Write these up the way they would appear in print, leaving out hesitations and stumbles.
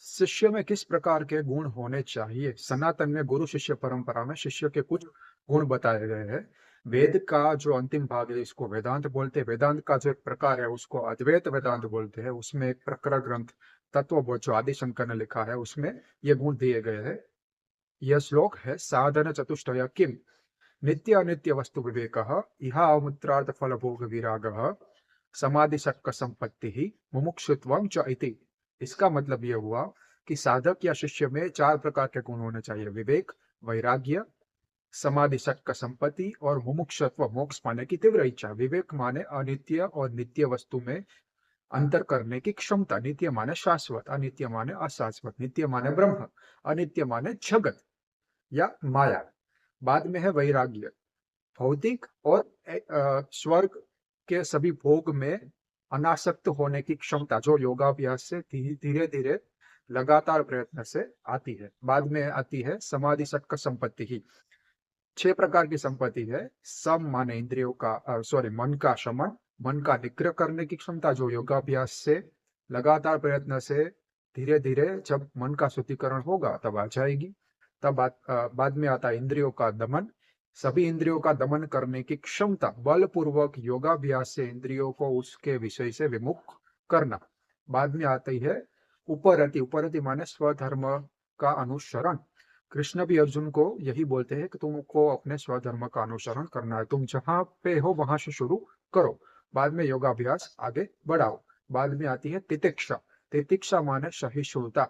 शिष्य में किस प्रकार के गुण होने चाहिए? सनातन में गुरु शिष्य परंपरा में शिष्य के कुछ गुण बताए गए हैं। वेद का जो अंतिम भाग है इसको वेदांत बोलते हैं। वेदांत का जो एक प्रकार है उसको अद्वैत वेदांत बोलते हैं। उसमें एक प्रकरण ग्रंथ तत्वबोध जो आदि शंकर ने लिखा है उसमें ये गुण दिए गए हैं। यह श्लोक है साधन चतुष्टय किम नित्य अनित्य वस्तु विवेकः इहामुत्रार्थ फल भोग विरागः समाधि शक्क संपत्ति ही मुमुक्षुत्वं च इति। इसका मतलब यह हुआ कि साधक या शिष्य में चार प्रकार के गुण होने चाहिए। विवेक, वैराग्य, समाधि शक्क संपत्ति और मुमुक्षुत्व मोक्ष पाने की तीव्र इच्छा। विवेक माने अनित्य और नित्य वस्तु में अंतर करने की क्षमता। नित्य माने शाश्वत, अनित्य माने अशाश्वत, नित्य माने ब्रह्म, अनित्य माने जगत या माया। बाद में है वैराग्य, भौतिक और स्वर्ग के सभी भोग में अनासक्त होने की क्षमता जो योगाभ्यास से धीरे धीरे लगातार प्रयत्न से आती है। बाद में आती है समाधि शक्क संपत्ति ही। छह प्रकार की संपत्ति है। सम माने इंद्रियों का मन का शमन, मन का निग्रह करने की क्षमता जो योगाभ्यास से लगातार प्रयत्न से धीरे धीरे जब मन का शुद्धिकरण होगा तब आ जाएगी। बाद में आता है इंद्रियों का दमन, सभी इंद्रियों का दमन करने की क्षमता, बलपूर्वक योगाभ्यास से इंद्रियों को उसके विषय से विमुख करना। बाद में आती है उपरति, उपरति माने स्वधर्म का अनुसरण। कृष्ण भी अर्जुन को यही बोलते हैं कि तुमको अपने स्वधर्म का अनुसरण करना है, तुम जहां पे हो वहां से शुरू करो, बाद में योगाभ्यास आगे बढ़ाओ। बाद में आती है तितिक्षा, तितिक्षा माने सहिष्णुता।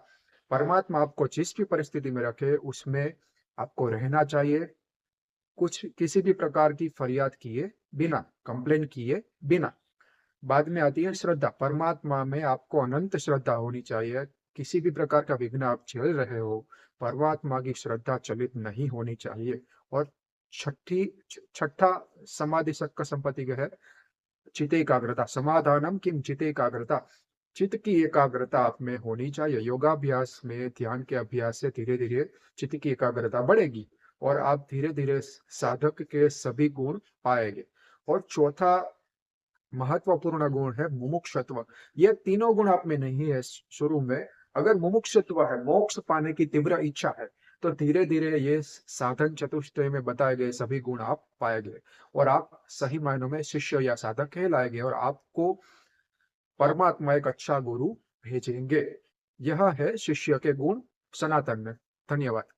परमात्मा आपको जिस भी परिस्थिति में रखे उसमें आपको रहना चाहिए, कुछ किसी भी प्रकार की फरियाद किए बिना, कंप्लेन किए बिना। बाद में आती है श्रद्धा, परमात्मा में आपको अनंत श्रद्धा होनी चाहिए। किसी भी प्रकार का विघ्न आप झेल रहे हो, परमात्मा की श्रद्धा चलित नहीं होनी चाहिए। और छठा समाधि शक्क संपत्ति का है चित्त एकाग्रता। समाधानम किम चित्त एकाग्रता, चित्त की एकाग्रता आप में होनी चाहिए। योगाभ्यास में ध्यान के अभ्यास से धीरे धीरे चित्त की एकाग्रता बढ़ेगी और आप धीरे धीरे साधक के सभी गुण पाएंगे। और चौथा महत्वपूर्ण गुण है मुमुक्षुत्व। ये तीनों गुण आप में नहीं है शुरू में। अगर मुमुक्षुत्व है, मोक्ष पाने की तीव्र इच्छा है, तो धीरे धीरे ये साधन चतुष्टय में बताए गए सभी गुण आप पाएंगे और आप सही मायनों में शिष्य या साधक कहलाएंगे और आपको परमात्मा एक अच्छा गुरु भेजेंगे। यह है शिष्य के गुण सनातन में। धन्यवाद।